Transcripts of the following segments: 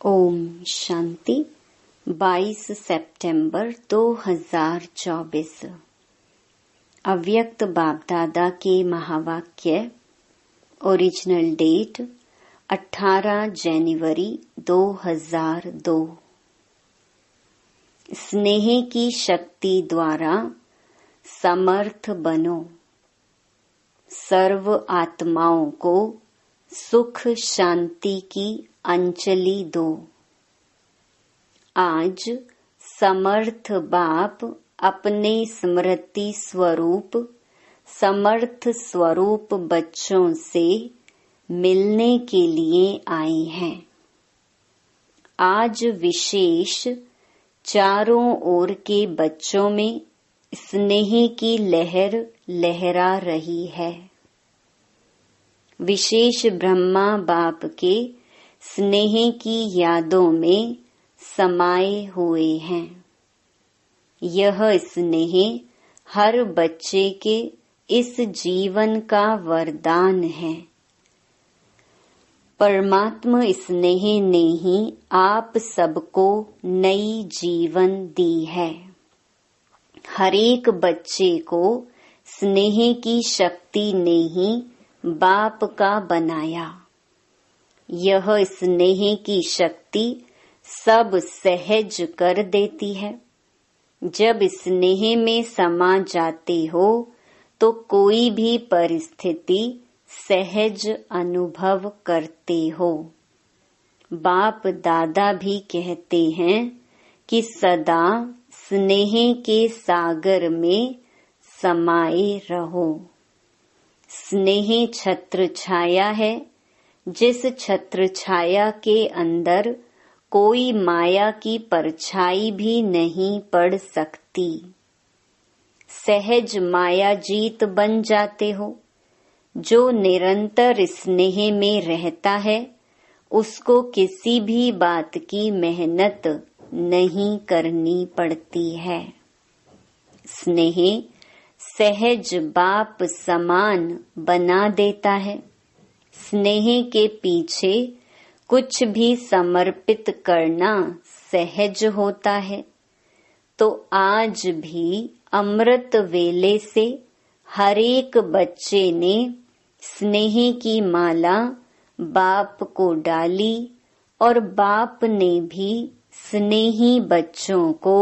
ओम शांति। 22 सितंबर 2024 अव्यक्त बाप दादा के महावाक्य। ओरिजिनल डेट 18 जनवरी 2002। स्नेह की शक्ति द्वारा समर्थ बनो। सर्व आत्माओं को सुख शांति की अंजलि दो। आज समर्थ बाप अपने स्मृति स्वरूप समर्थ स्वरूप बच्चों से मिलने के लिए आए हैं। आज विशेष चारों ओर के बच्चों में स्नेह की लहर लहरा रही है। विशेष ब्रह्मा बाप के स्नेह की यादों में समाये हुए हैं। यह स्नेह हर बच्चे के इस जीवन का वरदान है। परमात्मा स्नेह ने ही आप सबको नई जीवन दी है। हर एक बच्चे को स्नेह की शक्ति ने ही बाप का बनाया। यह स्नेह की शक्ति सब सहज कर देती है। जब स्नेह में समा जाते हो तो कोई भी परिस्थिति सहज अनुभव करते हो। बाप दादा भी कहते हैं कि सदा स्नेह के सागर में समाये रहो। स्नेह छत्र छाया है। जिस छत्र छाया के अंदर कोई माया की परछाई भी नहीं पड़ सकती। सहज माया जीत बन जाते हो। जो निरंतर स्नेह में रहता है उसको किसी भी बात की मेहनत नहीं करनी पड़ती है। स्नेह सहज बाप समान बना देता है। स्नेह के पीछे कुछ भी समर्पित करना सहज होता है। तो आज भी अमृत वेले से हर एक बच्चे ने स्नेह की माला बाप को डाली और बाप ने भी स्नेही बच्चों को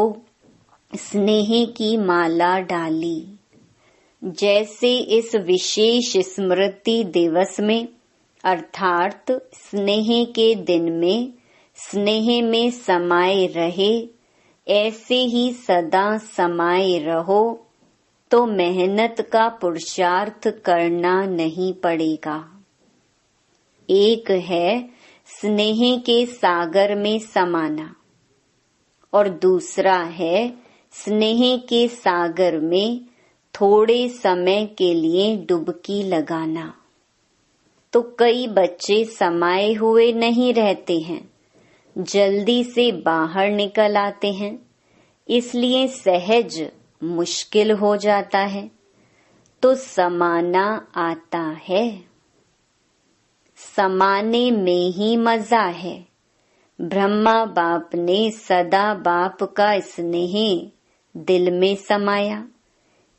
स्नेह की माला डाली। जैसे इस विशेष स्मृति दिवस में अर्थात स्नेह के दिन में स्नेह में समाये रहे, ऐसे ही सदा समाये रहो तो मेहनत का पुरुषार्थ करना नहीं पड़ेगा। एक है स्नेह के सागर में समाना और दूसरा है स्नेह के सागर में थोड़े समय के लिए डुबकी लगाना। तो कई बच्चे समाये हुए नहीं रहते हैं, जल्दी से बाहर निकल आते हैं, इसलिए सहज मुश्किल हो जाता है। तो समाना आता है। समाने में ही मजा है। ब्रह्मा बाप ने सदा बाप का स्नेह दिल में समाया।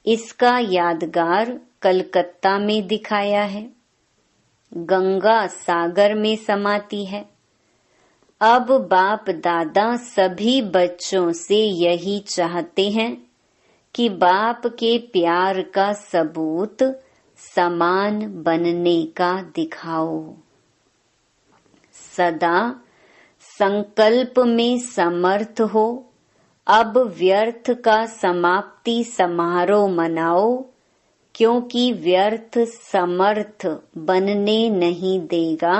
इसका यादगार कलकत्ता में दिखाया है। गंगा सागर में समाती है। अब बाप दादा सभी बच्चों से यही चाहते हैं कि बाप के प्यार का सबूत समान बनने का दिखाओ। सदा संकल्प में समर्थ हो। अब व्यर्थ का समाप्ति समारोह मनाओ, क्योंकि व्यर्थ समर्थ बनने नहीं देगा।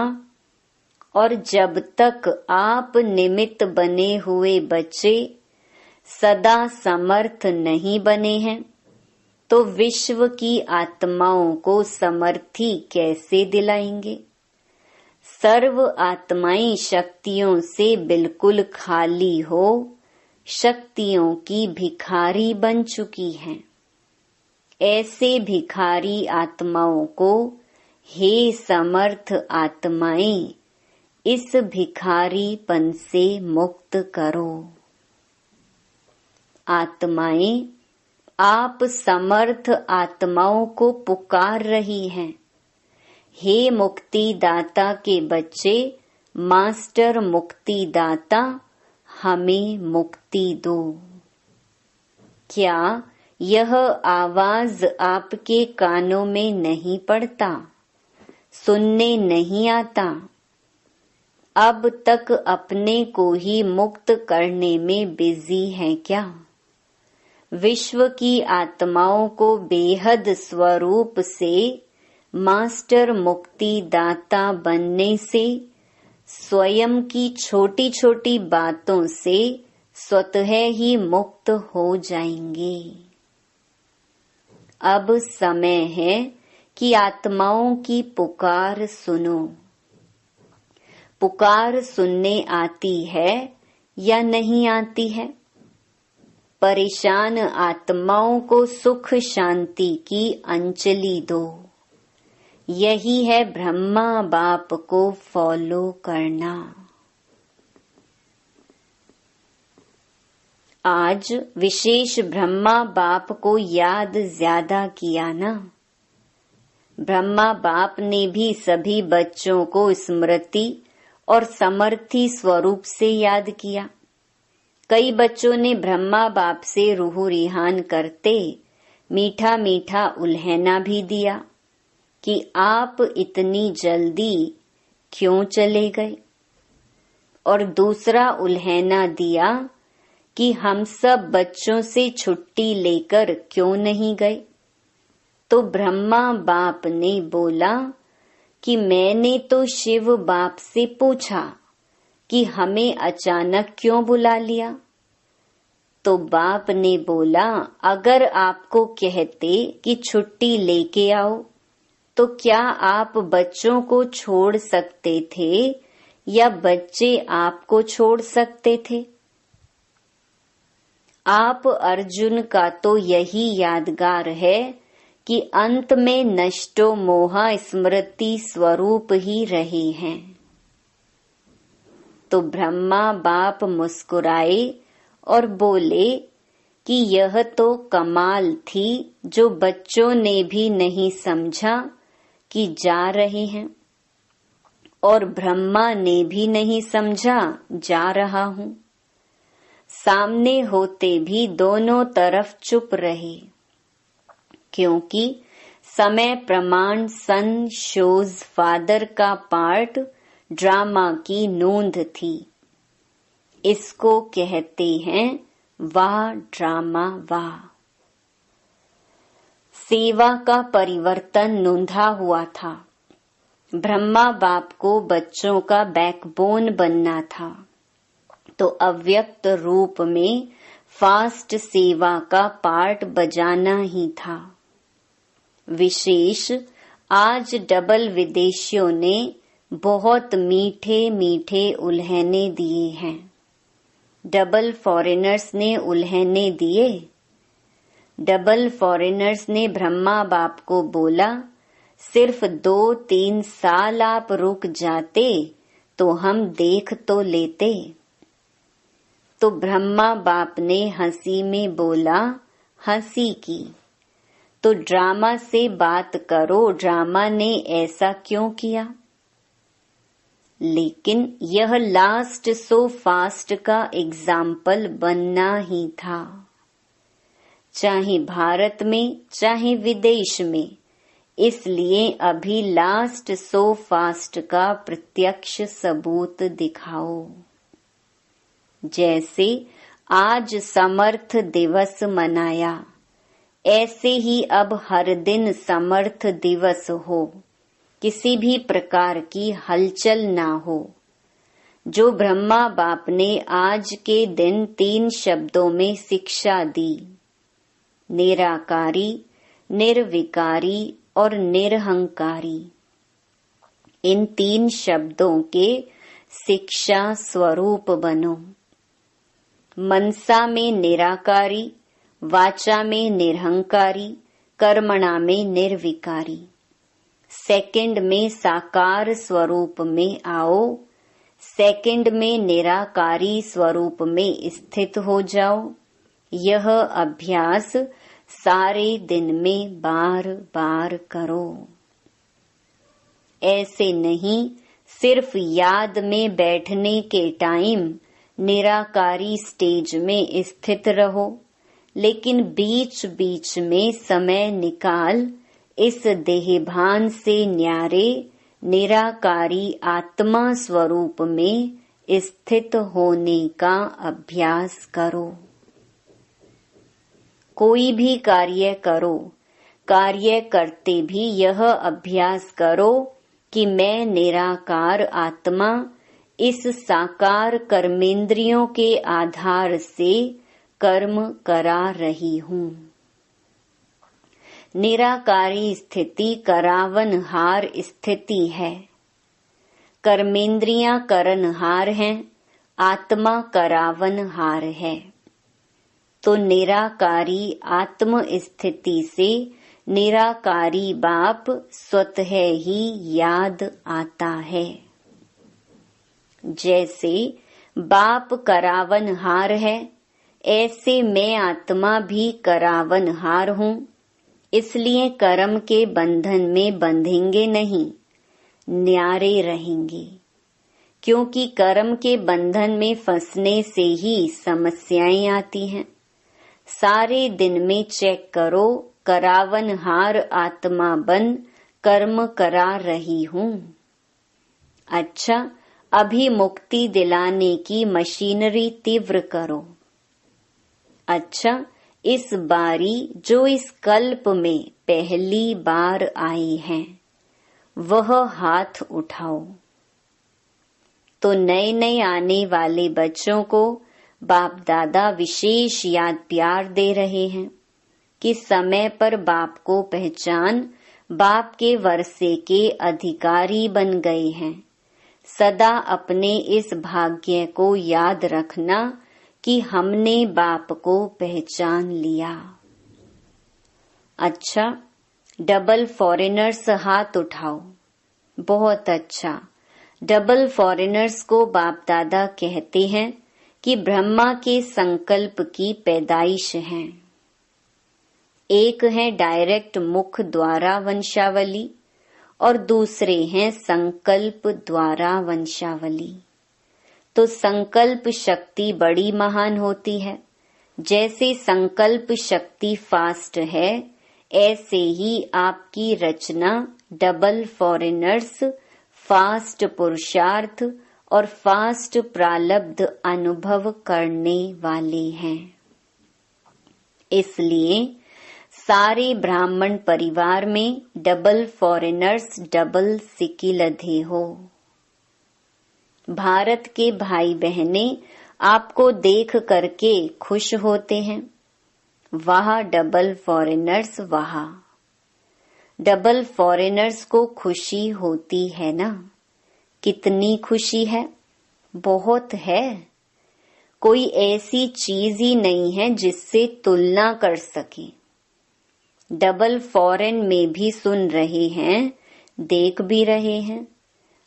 और जब तक आप निमित्त बने हुए बच्चे सदा समर्थ नहीं बने हैं तो विश्व की आत्माओं को समर्थी कैसे दिलाएंगे। सर्व आत्माएं शक्तियों से बिल्कुल खाली हो शक्तियों की भिखारी बन चुकी हैं। ऐसे भिखारी आत्माओं को हे समर्थ आत्माएं इस भिखारीपन से मुक्त करो। आत्माएं आप समर्थ आत्माओं को पुकार रही हैं, हे मुक्तिदाता के बच्चे, मास्टर मुक्तिदाता, हमें मुक्ति दो। क्या यह आवाज आपके कानों में नहीं पड़ता, सुनने नहीं आता? अब तक अपने को ही मुक्त करने में बिजी है क्या? विश्व की आत्माओं को बेहद स्वरूप से मास्टर मुक्तिदाता बनने से स्वयं की छोटी छोटी बातों से स्वतः ही मुक्त हो जाएंगे। अब समय है कि आत्माओं की पुकार सुनो। पुकार सुनने आती है या नहीं आती है? परेशान आत्माओं को सुख शांति की अंजलि दो। यही है ब्रह्मा बाप को फॉलो करना। आज विशेष ब्रह्मा बाप को याद ज्यादा किया ना। ब्रह्मा बाप ने भी सभी बच्चों को स्मृति और समर्थी स्वरूप से याद किया। कई बच्चों ने ब्रह्मा बाप से रूह रिहान करते मीठा मीठा उल्हैना भी दिया कि आप इतनी जल्दी क्यों चले गए, और दूसरा उल्हैना दिया कि हम सब बच्चों से छुट्टी लेकर क्यों नहीं गए। तो ब्रह्मा बाप ने बोला कि मैंने तो शिव बाप से पूछा कि हमें अचानक क्यों बुला लिया। तो बाप ने बोला, अगर आपको कहते कि छुट्टी लेके आओ तो क्या आप बच्चों को छोड़ सकते थे या बच्चे आपको छोड़ सकते थे? आप अर्जुन का तो यही यादगार है कि अंत में नष्टो मोहा स्मृति स्वरूप ही रहे हैं। तो ब्रह्मा बाप मुस्कुराए और बोले कि यह तो कमाल थी जो बच्चों ने भी नहीं समझा कि जा रहे हैं, और ब्रह्मा ने भी नहीं समझा जा रहा हूँ। सामने होते भी दोनों तरफ चुप रहे, क्योंकि समय प्रमाण सन शोज फादर का पार्ट ड्रामा की नोंद थी। इसको कहते हैं वाह ड्रामा वाह। सेवा का परिवर्तन नोंधा हुआ था। ब्रह्मा बाप को बच्चों का बैकबोन बनना था, तो अव्यक्त रूप में फास्ट सेवा का पार्ट बजाना ही था। विशेष आज डबल विदेशियों ने बहुत मीठे मीठे उल्हैने दिए हैं। डबल फॉरेनर्स ने उल्हैने दिए। डबल फॉरेनर्स ने ब्रह्मा बाप को बोला, सिर्फ 2-3 साल आप रुक जाते तो हम देख तो लेते। तो ब्रह्मा बाप ने हंसी में बोला, हंसी की तो ड्रामा से बात करो, ड्रामा ने ऐसा क्यों किया। लेकिन यह लास्ट सो फास्ट का एग्जाम्पल बनना ही था। चाहे भारत में चाहे विदेश में, इसलिए अभी लास्ट सो फास्ट का प्रत्यक्ष सबूत दिखाओ। जैसे आज समर्थ दिवस मनाया, ऐसे ही अब हर दिन समर्थ दिवस हो, किसी भी प्रकार की हलचल ना हो। जो ब्रह्मा बाप ने आज के दिन 3 शब्दों में शिक्षा दी, निराकारी, निर्विकारी और निरहंकारी, इन 3 शब्दों के शिक्षा स्वरूप बनो। मनसा में निराकारी, वाचा में निरहंकारी, कर्मणा में निर्विकारी। सेकंड में साकार स्वरूप में आओ, सेकंड में निराकारी स्वरूप में स्थित हो जाओ। यह अभ्यास सारे दिन में बार बार करो। ऐसे नहीं सिर्फ याद में बैठने के टाइम निराकारी स्टेज में स्थित रहो, लेकिन बीच बीच में समय निकाल इस देहभान से न्यारे निराकारी आत्मा स्वरूप में स्थित होने का अभ्यास करो। कोई भी कार्य करो, कार्य करते भी यह अभ्यास करो कि मैं निराकार आत्मा इस साकार कर्मेंद्रियों के आधार से कर्म करा रही हूँ। निराकारी स्थिति करावनहार स्थिति है। कर्मेंद्रियां करनहार हैं, आत्मा करावनहार है। तो निराकारी आत्म स्थिति से निराकारी बाप स्वतः ही याद आता है। जैसे बाप करावनहार है, ऐसे मैं आत्मा भी करावनहार हूँ। इसलिए कर्म के बंधन में बंधेंगे नहीं, न्यारे रहेंगे। क्योंकि कर्म के बंधन में फंसने से ही समस्याएं आती हैं। सारे दिन में चेक करो, करावनहार आत्मा बन कर्म करा रही हूँ। अच्छा, अभी मुक्ति दिलाने की मशीनरी तीव्र करो। अच्छा, इस बारी जो इस कल्प में पहली बार आए हैं वह हाथ उठाओ। तो नए नए आने वाले बच्चों को बाप दादा विशेष याद प्यार दे रहे हैं कि समय पर बाप को पहचान, बाप के वर्षे के अधिकारी बन गए हैं। सदा अपने इस भाग्य को याद रखना कि हमने बाप को पहचान लिया। अच्छा, डबल फॉरेनर्स हाथ उठाओ। बहुत अच्छा। डबल फॉरेनर्स को बाप दादा कहते हैं कि ब्रह्मा के संकल्प की पैदाइश हैं। एक है डायरेक्ट मुख द्वारा वंशावली और दूसरे हैं संकल्प द्वारा वंशावली। तो संकल्प शक्ति बड़ी महान होती है। जैसे संकल्प शक्ति फास्ट है, ऐसे ही आपकी रचना डबल फॉरेनर्स फास्ट पुरुषार्थ और फास्ट प्रालब्ध अनुभव करने वाले हैं। इसलिए सारे ब्राह्मण परिवार में डबल फॉरेनर्स डबल सिक्की लधे हो। भारत के भाई बहने आपको देख करके खुश होते हैं। वहाँ डबल फॉरेनर्स, वहाँ डबल फॉरेनर्स को खुशी होती है ना? कितनी खुशी है? बहुत है। कोई ऐसी चीज ही नहीं है जिससे तुलना कर सके। डबल फॉरेन में भी सुन रहे हैं, देख भी रहे हैं।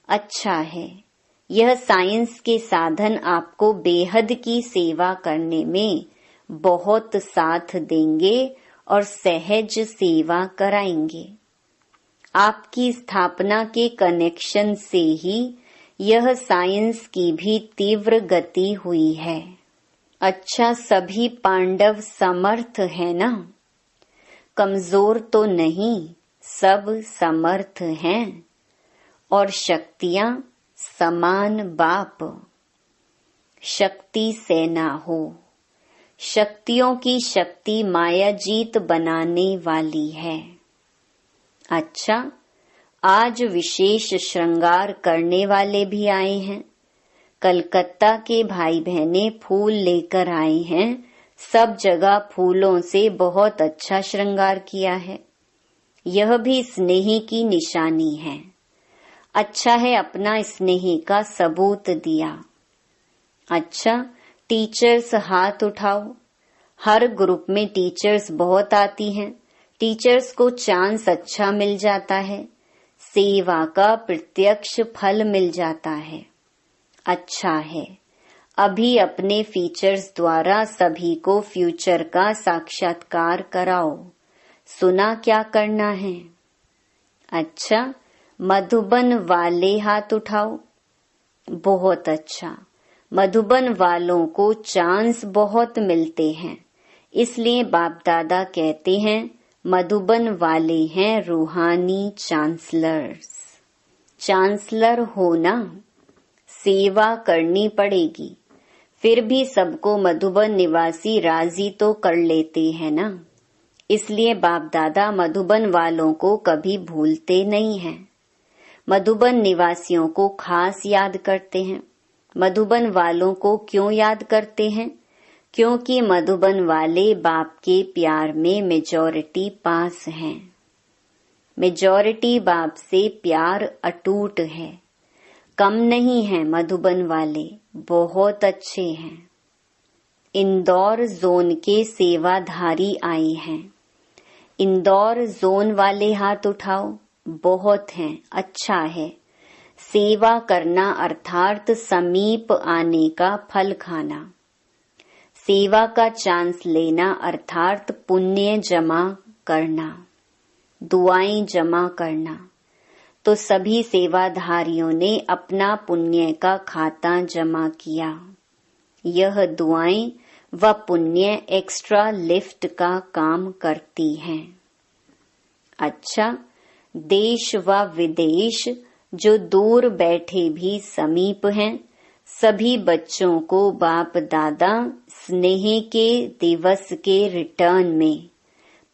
अच्छा है, यह साइंस के साधन आपको बेहद की सेवा करने में बहुत साथ देंगे और सहज सेवा कराएंगे। आपकी स्थापना के कनेक्शन से ही यह साइंस की भी तीव्र गति हुई है। अच्छा, सभी पांडव समर्थ है ना? कमजोर तो नहीं, सब समर्थ हैं। और शक्तियां समान बाप। शक्ति सेना हो। शक्तियों की शक्ति मायाजीत बनाने वाली है। अच्छा, आज विशेष श्रृंगार करने वाले भी आए हैं। कलकत्ता के भाई बहने फूल लेकर आए हैं। सब जगह फूलों से बहुत अच्छा श्रृंगार किया है। यह भी स्नेह की निशानी है। अच्छा है, अपना स्नेह का सबूत दिया। अच्छा, टीचर्स हाथ उठाओ। हर ग्रुप में टीचर्स बहुत आती हैं। टीचर्स को चांस अच्छा मिल जाता है। सेवा का प्रत्यक्ष फल मिल जाता है। अच्छा है, अभी अपने फीचर्स द्वारा सभी को फ्यूचर का साक्षात्कार कराओ। सुना क्या करना है? अच्छा, मधुबन वाले हाथ उठाओ। बहुत अच्छा। मधुबन वालों को चांस बहुत मिलते हैं, इसलिए बाप दादा कहते हैं मधुबन वाले हैं रूहानी चांसलर्स। चांसलर होना, सेवा करनी पड़ेगी। फिर भी सबको मधुबन निवासी राजी तो कर लेते हैं ना, इसलिए बाप दादा मधुबन वालों को कभी भूलते नहीं हैं। मधुबन निवासियों को खास याद करते हैं। मधुबन वालों को क्यों याद करते हैं? क्योंकि मधुबन वाले बाप के प्यार में मेजॉरिटी पास हैं। मेजॉरिटी बाप से प्यार अटूट है। कम नहीं है मधुबन वाले, बहुत अच्छे हैं। इंदौर जोन के सेवाधारी आए हैं। इंदौर जोन वाले हाथ उठाओ। बहुत हैं, अच्छा है। सेवा करना अर्थात समीप आने का फल खाना। सेवा का चांस लेना अर्थात पुण्य जमा करना, दुआएं जमा करना। तो सभी सेवाधारियों ने अपना पुण्य का खाता जमा किया। यह दुआएं व पुण्य एक्स्ट्रा लिफ्ट का काम करती हैं। अच्छा, देश व विदेश जो दूर बैठे भी समीप हैं, सभी बच्चों को बाप दादा स्नेह के दिवस के रिटर्न में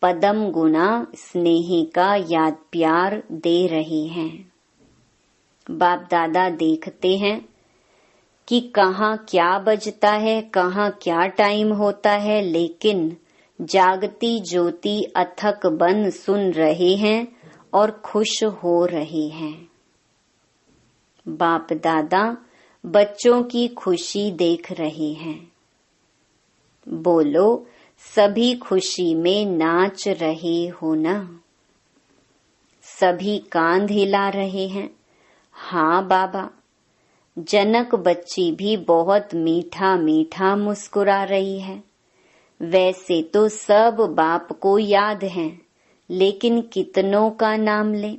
पदम गुना स्नेह का याद प्यार दे रहे हैं। बाप दादा देखते हैं कि कहाँ क्या बजता है, कहाँ क्या टाइम होता है, लेकिन जागती ज्योति अथक बन सुन रहे हैं और खुश हो रहे हैं। बाप दादा बच्चों की खुशी देख रहे हैं। बोलो, सभी खुशी में नाच रहे हो ना? सभी कांध हिला रहे हैं। हाँ बाबा। जनक बच्ची भी बहुत मीठा मीठा मुस्कुरा रही है। वैसे तो सब बाप को याद है, लेकिन कितनों का नाम लें?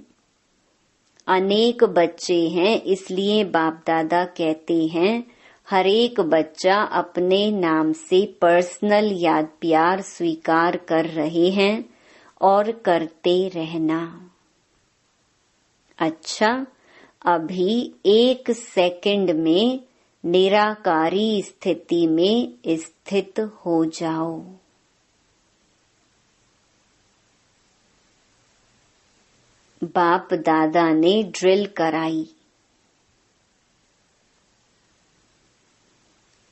अनेक बच्चे हैं, इसलिए बाप दादा कहते हैं हर एक बच्चा अपने नाम से पर्सनल याद प्यार स्वीकार कर रहे हैं और करते रहना। अच्छा, अभी 1 सेकंड में निराकारी स्थिति में स्थित हो जाओ। बाप दादा ने ड्रिल कराई।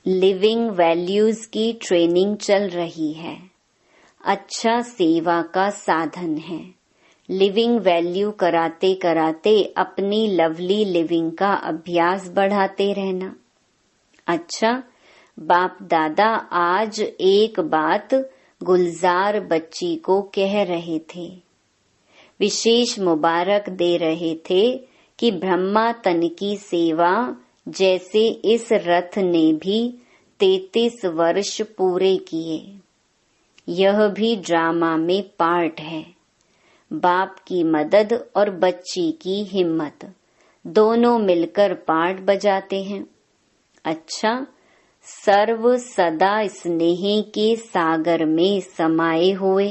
लिविंग वैल्यूज की ट्रेनिंग चल रही है। अच्छा, सेवा का साधन है। लिविंग वैल्यू कराते कराते अपनी लवली लिविंग का अभ्यास बढ़ाते रहना। अच्छा, बाप दादा आज एक बात गुलजार बच्ची को कह रहे थे, विशेष मुबारक दे रहे थे कि ब्रह्मा तन की सेवा जैसे इस रथ ने भी 33 वर्ष पूरे किए। यह भी ड्रामा में पार्ट है। बाप की मदद और बच्ची की हिम्मत दोनों मिलकर पार्ट बजाते हैं। अच्छा, सर्व सदा स्नेह के सागर में समाये हुए,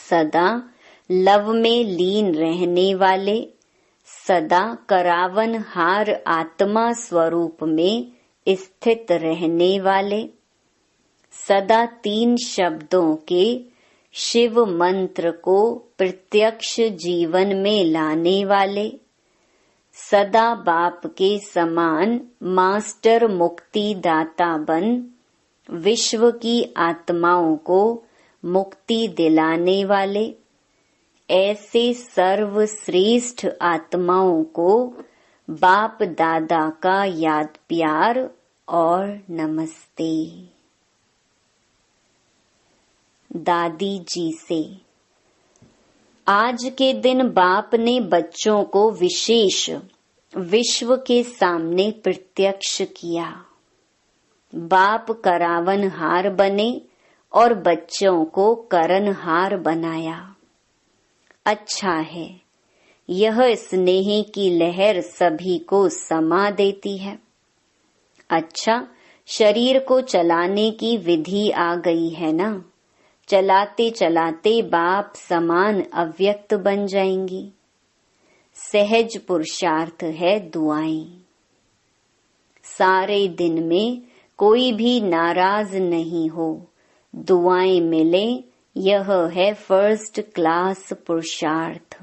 सदा लव में लीन रहने वाले, सदा करावन हार आत्मा स्वरूप में स्थित रहने वाले, सदा 3 शब्दों के शिव मंत्र को प्रत्यक्ष जीवन में लाने वाले, सदा बाप के समान मास्टर मुक्ति दाता बन विश्व की आत्माओं को मुक्ति दिलाने वाले, ऐसे सर्वश्रेष्ठ आत्माओं को बाप दादा का याद प्यार और नमस्ते। दादी जी से, आज के दिन बाप ने बच्चों को विशेष विश्व के सामने प्रत्यक्ष किया। बाप करावनहार बने और बच्चों को करनहार बनाया। अच्छा है, यह स्नेह की लहर सभी को समा देती है। अच्छा, शरीर को चलाने की विधि आ गई है ना। चलाते चलाते बाप समान अव्यक्त बन जाएंगी। सहज पुरुषार्थ है दुआएं। सारे दिन में कोई भी नाराज नहीं हो, दुआएं मिले, यह है फर्स्ट क्लास पुरुषार्थ।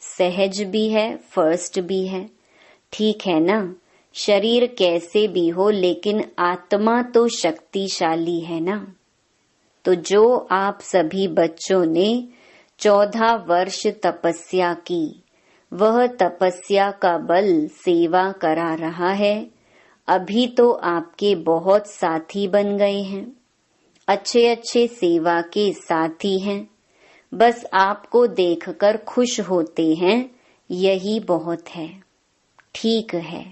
सहज भी है, फर्स्ट भी है, ठीक है ना। शरीर कैसे भी हो, लेकिन आत्मा तो शक्तिशाली है ना। तो जो आप सभी बच्चों ने 14 वर्ष तपस्या की, वह तपस्या का बल सेवा करा रहा है। अभी तो आपके बहुत साथी बन गए हैं, अच्छे अच्छे सेवा के साथी हैं। बस आपको देखकर खुश होते हैं, यही बहुत है, ठीक है।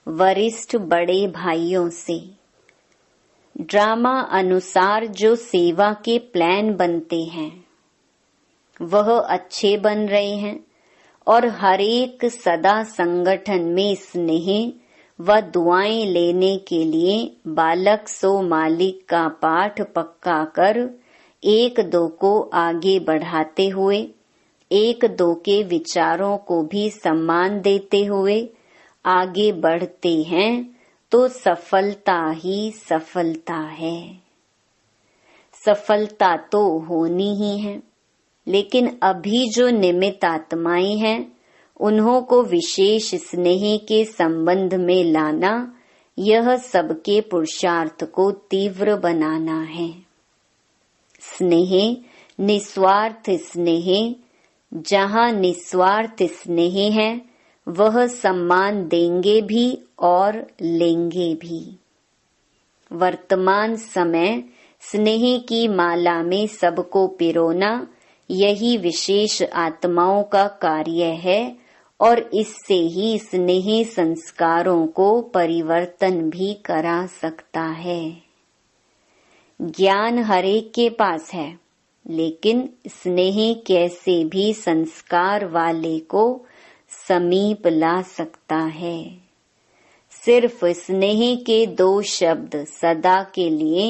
वरिष्ठ बड़े भाइयों से ड्रामा अनुसार जो सेवा के प्लान बनते हैं वह अच्छे बन रहे हैं और हर एक सदा संगठन में स्नेह व दुआएं लेने के लिए बालक सो मालिक का पाठ पक्का कर एक दो को आगे बढ़ाते हुए, एक दो के विचारों को भी सम्मान देते हुए आगे बढ़ते हैं तो सफलता ही सफलता है। सफलता तो होनी ही है, लेकिन अभी जो निमित्त आत्माएं हैं उन्हों को विशेष स्नेह के संबंध में लाना, यह सबके पुरुषार्थ को तीव्र बनाना है। स्नेह, निस्वार्थ स्नेह, जहाँ निस्वार्थ स्नेह है वह सम्मान देंगे भी और लेंगे भी। वर्तमान समय स्नेह की माला में सबको पिरोना, यही विशेष आत्माओं का कार्य है और इससे ही स्नेह संस्कारों को परिवर्तन भी करा सकता है। ज्ञान हरेक के पास है, लेकिन स्नेह कैसे भी संस्कार वाले को समीप ला सकता है। सिर्फ स्नेह के 2 शब्द सदा के लिए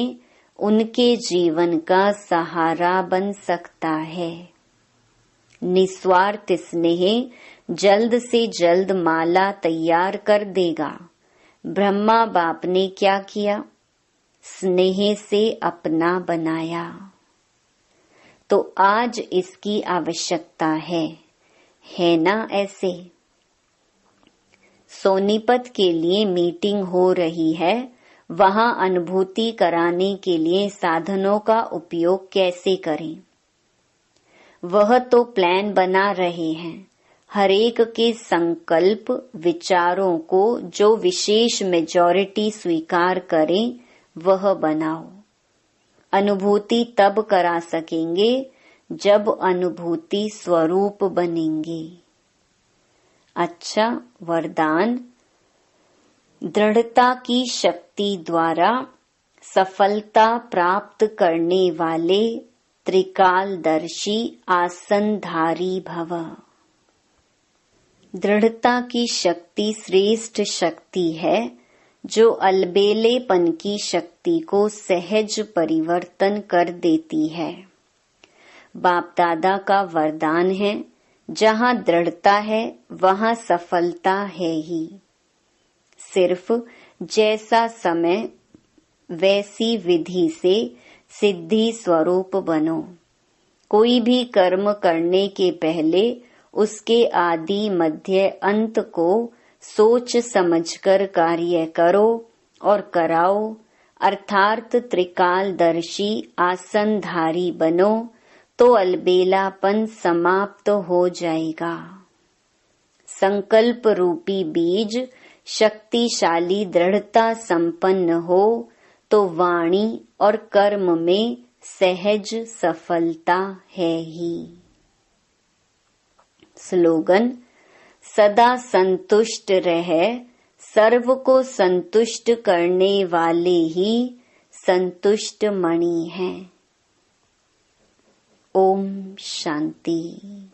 उनके जीवन का सहारा बन सकता है। निस्वार्थ स्नेह जल्द से जल्द माला तैयार कर देगा। ब्रह्मा बाप ने क्या किया? स्नेह से अपना बनाया। तो आज इसकी आवश्यकता है ना? ऐसे सोनीपत के लिए मीटिंग हो रही है, वहां अनुभूति कराने के लिए साधनों का उपयोग कैसे करें, वह तो प्लान बना रहे हैं। हरेक के संकल्प विचारों को जो विशेष मेजॉरिटी स्वीकार करें वह बनाओ। अनुभूति तब करा सकेंगे जब अनुभूति स्वरूप बनेंगे। अच्छा, वरदान। दृढ़ता की शक्ति द्वारा सफलता प्राप्त करने वाले त्रिकालदर्शी आसनधारी भव। दृढ़ता की शक्ति श्रेष्ठ शक्ति है, जो अलबेलेपन की शक्ति को सहज परिवर्तन कर देती है। बाप दादा का वरदान है, जहाँ दृढ़ता है वहाँ सफलता है ही। सिर्फ जैसा समय वैसी विधि से सिद्धि स्वरूप बनो। कोई भी कर्म करने के पहले उसके आदि मध्य अंत को सोच समझकर कार्य करो और कराओ, अर्थात त्रिकालदर्शी आसनधारी बनो, तो अलबेलापन समाप्त हो जाएगा। संकल्प रूपी बीज शक्तिशाली दृढ़ता संपन्न हो तो वाणी और कर्म में सहज सफलता है ही। स्लोगन: सदा संतुष्ट रह, सर्व को संतुष्ट करने वाले ही संतुष्ट मणि हैं। ओम शांति।